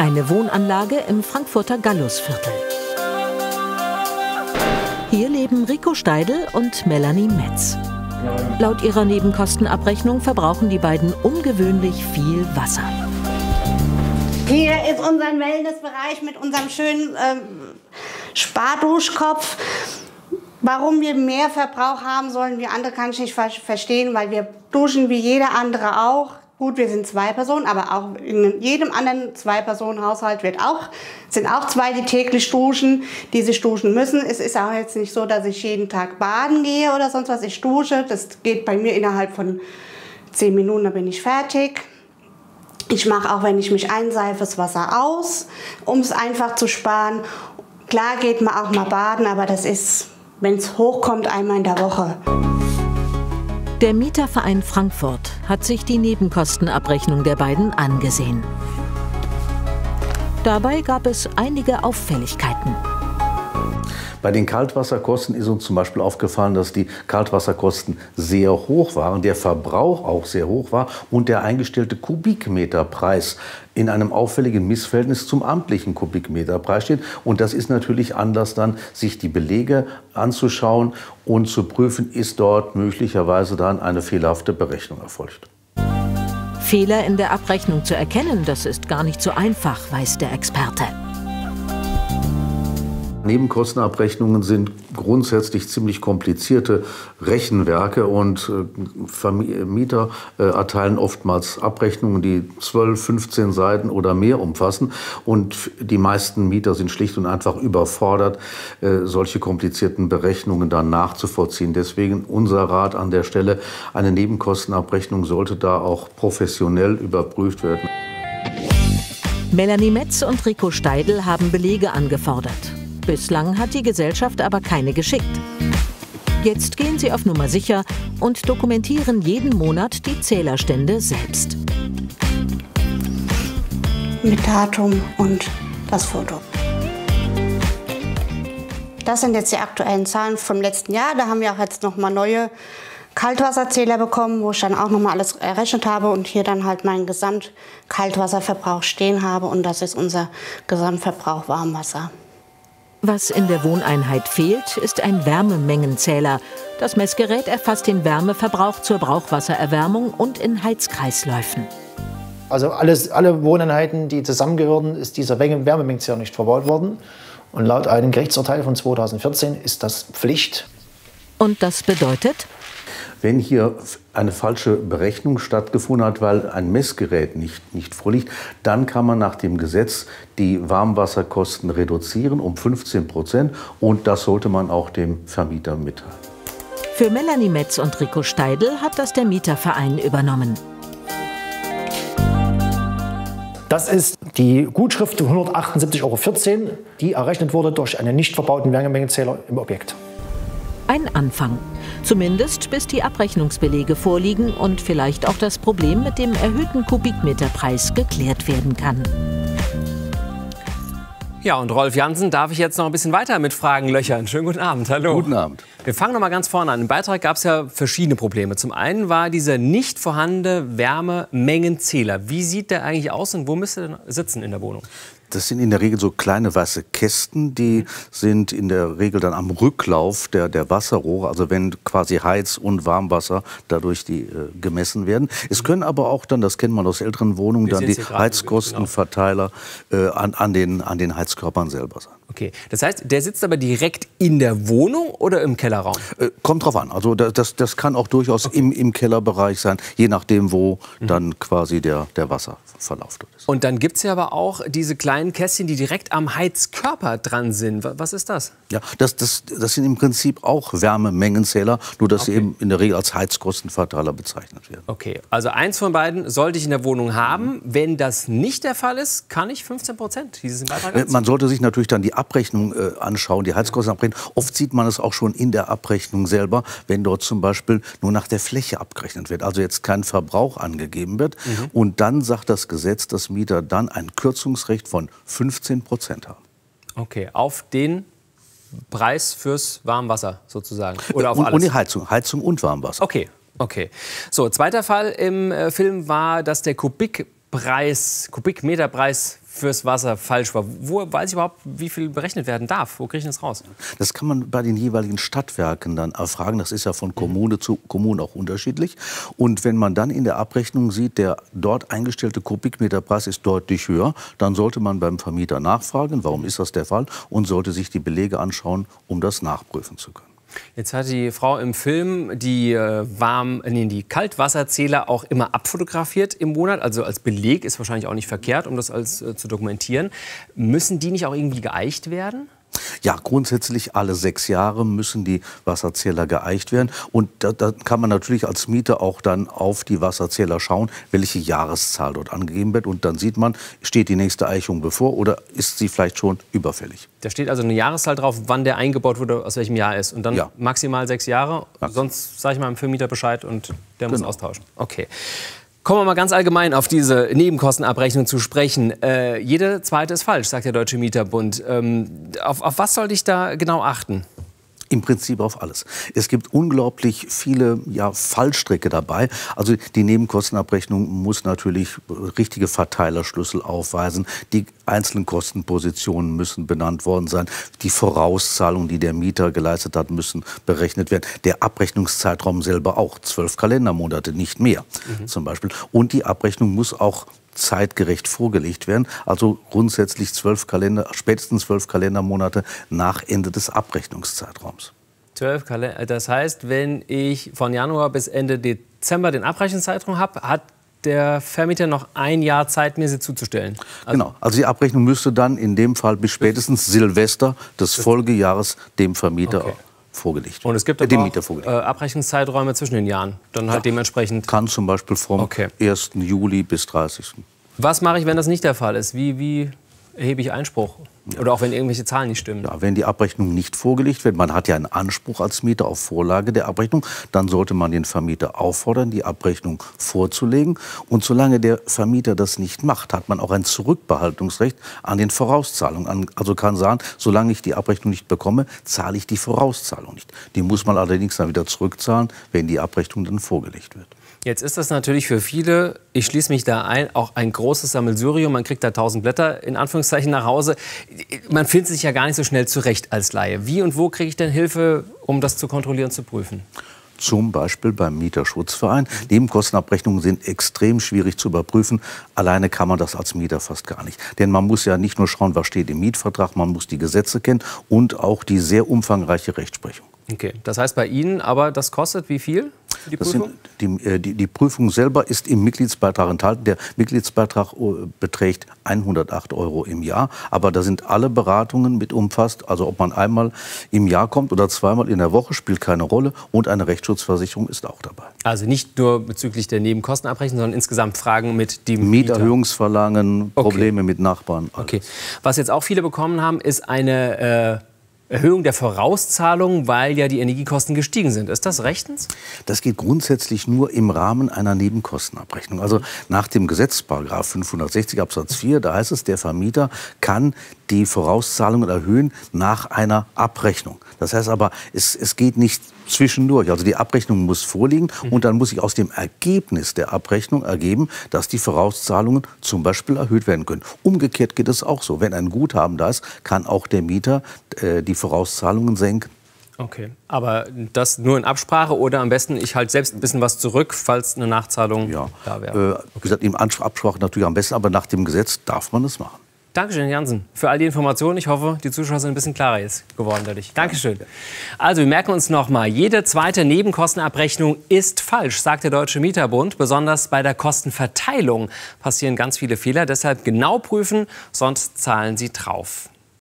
Eine Wohnanlage im Frankfurter Gallusviertel. Hier leben Rico Steidl und Melanie Metz. Laut ihrer Nebenkostenabrechnung verbrauchen die beiden ungewöhnlich viel Wasser. Hier ist unser Wellnessbereich mit unserem schönen Sparduschkopf. Warum wir mehr Verbrauch haben sollen wie andere, kann ich nicht verstehen, weil wir duschen wie jeder andere auch. Gut, wir sind 2 Personen, aber auch in jedem anderen 2-Personen-Haushalt sind auch 2, die täglich duschen, die sich duschen müssen. Es ist auch jetzt nicht so, dass ich jeden Tag baden gehe oder sonst was. Ich dusche, das geht bei mir innerhalb von 10 Minuten, dann bin ich fertig. Ich mache auch, wenn ich mich einseife, das Wasser aus, um es einfach zu sparen. Klar geht man auch mal baden, aber das ist, wenn es hochkommt, einmal in der Woche. Der Mieterverein Frankfurt hat sich die Nebenkostenabrechnung der beiden angesehen. Dabei gab es einige Auffälligkeiten. Bei den Kaltwasserkosten ist uns zum Beispiel aufgefallen, dass die Kaltwasserkosten sehr hoch waren, der Verbrauch auch sehr hoch war und der eingestellte Kubikmeterpreis in einem auffälligen Missverhältnis zum amtlichen Kubikmeterpreis steht. Und das ist natürlich Anlass dann, sich die Belege anzuschauen und zu prüfen, ist dort möglicherweise dann eine fehlerhafte Berechnung erfolgt. Fehler in der Abrechnung zu erkennen, das ist gar nicht so einfach, weiß der Experte. Nebenkostenabrechnungen sind grundsätzlich ziemlich komplizierte Rechenwerke und Mieter erteilen oftmals Abrechnungen, die 12, 15 Seiten oder mehr umfassen. Und die meisten Mieter sind schlicht und einfach überfordert, solche komplizierten Berechnungen dann nachzuvollziehen. Deswegen unser Rat an der Stelle, eine Nebenkostenabrechnung sollte da auch professionell überprüft werden. Melanie Metz und Rico Steidl haben Belege angefordert. Bislang hat die Gesellschaft aber keine geschickt. Jetzt gehen sie auf Nummer sicher und dokumentieren jeden Monat die Zählerstände selbst. Mit Datum und das Foto. Das sind jetzt die aktuellen Zahlen vom letzten Jahr. Da haben wir auch jetzt noch mal neue Kaltwasserzähler bekommen, wo ich dann auch noch mal alles errechnet habe und hier dann halt meinen Gesamtkaltwasserverbrauch stehen habe. Und das ist unser Gesamtverbrauch Warmwasser. Was in der Wohneinheit fehlt, ist ein Wärmemengenzähler. Das Messgerät erfasst den Wärmeverbrauch zur Brauchwassererwärmung und in Heizkreisläufen. Also alle Wohneinheiten, die zusammengehören, ist dieser Wärmemengenzähler nicht verbaut worden. Und laut einem Gerichtsurteil von 2014 ist das Pflicht. Und das bedeutet? Wenn hier eine falsche Berechnung stattgefunden hat, weil ein Messgerät nicht vorliegt, dann kann man nach dem Gesetz die Warmwasserkosten reduzieren um 15% und das sollte man auch dem Vermieter mitteilen. Für Melanie Metz und Rico Steidl hat das der Mieterverein übernommen. Das ist die Gutschrift 178,14 €, die errechnet wurde durch einen nicht verbauten Wärmemengenzähler im Objekt. Ein Anfang. Zumindest bis die Abrechnungsbelege vorliegen und vielleicht auch das Problem mit dem erhöhten Kubikmeterpreis geklärt werden kann. Ja, und Rolf Jansen darf ich jetzt noch ein bisschen weiter mit Fragen löchern. Schönen guten Abend, hallo. Guten Abend. Wir fangen noch mal ganz vorne an. Im Beitrag gab es ja verschiedene Probleme. Zum einen war dieser nicht vorhandene Wärmemengenzähler. Wie sieht der eigentlich aus und wo müsste er denn sitzen in der Wohnung? Das sind in der Regel so kleine weiße Kästen, die sind in der Regel dann am Rücklauf der Wasserrohre, also wenn quasi Heiz- und Warmwasser dadurch gemessen werden. Es können aber auch dann, das kennt man aus älteren Wohnungen, dann die Heizkostenverteiler an den Heizkörpern selber sein. Okay, das heißt, der sitzt aber direkt in der Wohnung oder im Kellerraum? Kommt drauf an. Also das kann auch durchaus im Kellerbereich sein, je nachdem, wo dann quasi der Wasserverlauf ist. Und dann gibt es ja aber auch diese kleinen Kästchen, die direkt am Heizkörper dran sind. Was ist das? Ja, das sind im Prinzip auch Wärmemengenzähler, nur dass sie eben in der Regel als Heizkostenverteiler bezeichnet werden. Okay, also eins von beiden sollte ich in der Wohnung haben. Wenn das nicht der Fall ist, kann ich 15% dieses Beitrag. Man sollte sich natürlich dann die Abrechnung anschauen, die Heizkostenabrechnung. Oft sieht man es auch schon in der Abrechnung selber, wenn dort zum Beispiel nur nach der Fläche abgerechnet wird, also jetzt kein Verbrauch angegeben wird. Und dann sagt das Gesetz, dass Mieter dann ein Kürzungsrecht von 15% haben. Okay, auf den Preis fürs Warmwasser sozusagen? Oder auf alles? Und die Heizung und Warmwasser. Okay. So, zweiter Fall im Film war, dass der Kubikmeterpreis fürs Wasser falsch war. Wo weiß ich überhaupt, wie viel berechnet werden darf? Wo kriege ich das raus? Das kann man bei den jeweiligen Stadtwerken dann erfragen. Das ist ja von Kommune zu Kommune auch unterschiedlich. Und wenn man dann in der Abrechnung sieht, der dort eingestellte Kubikmeterpreis ist deutlich höher, dann sollte man beim Vermieter nachfragen, warum ist das der Fall, und sollte sich die Belege anschauen, um das nachprüfen zu können. Jetzt hat die Frau im Film die Kaltwasserzähler auch immer abfotografiert im Monat. Also als Beleg ist wahrscheinlich auch nicht verkehrt, um das alles zu dokumentieren. Müssen die nicht auch irgendwie geeicht werden? Ja, grundsätzlich alle 6 Jahre müssen die Wasserzähler geeicht werden. Und da kann man natürlich als Mieter auch dann auf die Wasserzähler schauen, welche Jahreszahl dort angegeben wird. Und dann sieht man, steht die nächste Eichung bevor oder ist sie vielleicht schon überfällig. Da steht also eine Jahreszahl drauf, wann der eingebaut wurde, aus welchem Jahr ist. Und dann maximal 6 Jahre. Sonst sage ich mal dem Vermieter Bescheid und der muss austauschen. Okay. Kommen wir mal ganz allgemein auf diese Nebenkostenabrechnung zu sprechen. Jede zweite ist falsch, sagt der Deutsche Mieterbund. Auf was sollte ich da genau achten? Im Prinzip auf alles. Es gibt unglaublich viele Fallstricke dabei. Also die Nebenkostenabrechnung muss natürlich richtige Verteilerschlüssel aufweisen. Die einzelnen Kostenpositionen müssen benannt worden sein. Die Vorauszahlungen, die der Mieter geleistet hat, müssen berechnet werden. Der Abrechnungszeitraum selber auch. 12 Kalendermonate, nicht mehr zum Beispiel. Und die Abrechnung muss auch zeitgerecht vorgelegt werden. Also grundsätzlich spätestens 12 Kalendermonate nach Ende des Abrechnungszeitraums. 12 Kalender, das heißt, wenn ich von Januar bis Ende Dezember den Abrechnungszeitraum habe, hat der Vermieter noch ein Jahr Zeit, mir sie zuzustellen. Genau. Also die Abrechnung müsste dann in dem Fall bis spätestens Silvester des Folgejahres dem Vermieter vorgelegt. Und es gibt aber auch Abrechnungszeiträume zwischen den Jahren, dann halt dementsprechend. Kann zum Beispiel vom 1. Juli bis 30. Was mache ich, wenn das nicht der Fall ist? Wie erhebe ich Einspruch? Oder auch wenn irgendwelche Zahlen nicht stimmen? Ja, wenn die Abrechnung nicht vorgelegt wird, man hat ja einen Anspruch als Mieter auf Vorlage der Abrechnung, dann sollte man den Vermieter auffordern, die Abrechnung vorzulegen. Und solange der Vermieter das nicht macht, hat man auch ein Zurückbehaltungsrecht an den Vorauszahlungen. Also kann sagen, solange ich die Abrechnung nicht bekomme, zahle ich die Vorauszahlung nicht. Die muss man allerdings dann wieder zurückzahlen, wenn die Abrechnung dann vorgelegt wird. Jetzt ist das natürlich für viele, ich schließe mich da ein, auch ein großes Sammelsurium. Man kriegt da 1000 Blätter in Anführungszeichen nach Hause. Man findet sich ja gar nicht so schnell zurecht als Laie. Wie und wo kriege ich denn Hilfe, um das zu kontrollieren, zu prüfen? Zum Beispiel beim Mieterschutzverein. Nebenkostenabrechnungen sind extrem schwierig zu überprüfen. Alleine kann man das als Mieter fast gar nicht. Denn man muss ja nicht nur schauen, was steht im Mietvertrag, man muss die Gesetze kennen und auch die sehr umfangreiche Rechtsprechung. Okay, das heißt bei Ihnen, aber das kostet wie viel? Die Prüfung? Die Prüfung selber ist im Mitgliedsbeitrag enthalten. Der Mitgliedsbeitrag beträgt 108 € im Jahr. Aber da sind alle Beratungen mit umfasst. Also ob man einmal im Jahr kommt oder zweimal in der Woche, spielt keine Rolle. Und eine Rechtsschutzversicherung ist auch dabei. Also nicht nur bezüglich der Nebenkostenabrechnung, sondern insgesamt Fragen mit dem Mieterhöhungsverlangen, Probleme mit Nachbarn. Alles. Okay. Was jetzt auch viele bekommen haben, ist eine Erhöhung der Vorauszahlungen, weil ja die Energiekosten gestiegen sind. Ist das rechtens? Das geht grundsätzlich nur im Rahmen einer Nebenkostenabrechnung. Also nach dem Gesetz, § 560 Absatz 4, da heißt es, der Vermieter kann die Vorauszahlungen erhöhen nach einer Abrechnung. Das heißt aber, es geht nicht zwischendurch. Also die Abrechnung muss vorliegen und dann muss sich aus dem Ergebnis der Abrechnung ergeben, dass die Vorauszahlungen zum Beispiel erhöht werden können. Umgekehrt geht es auch so. Wenn ein Guthaben da ist, kann auch der Mieter die Vorauszahlungen senken. Okay, aber das nur in Absprache oder am besten, ich halte selbst ein bisschen was zurück, falls eine Nachzahlung da wäre? Wie gesagt, in Absprache natürlich am besten, aber nach dem Gesetz darf man es machen. Dankeschön, Herr Jansen, für all die Informationen. Ich hoffe, die Zuschauer sind ein bisschen klarer jetzt geworden dadurch. Dankeschön. Also, wir merken uns noch mal, jede zweite Nebenkostenabrechnung ist falsch, sagt der Deutsche Mieterbund. Besonders bei der Kostenverteilung passieren ganz viele Fehler. Deshalb genau prüfen, sonst zahlen Sie drauf.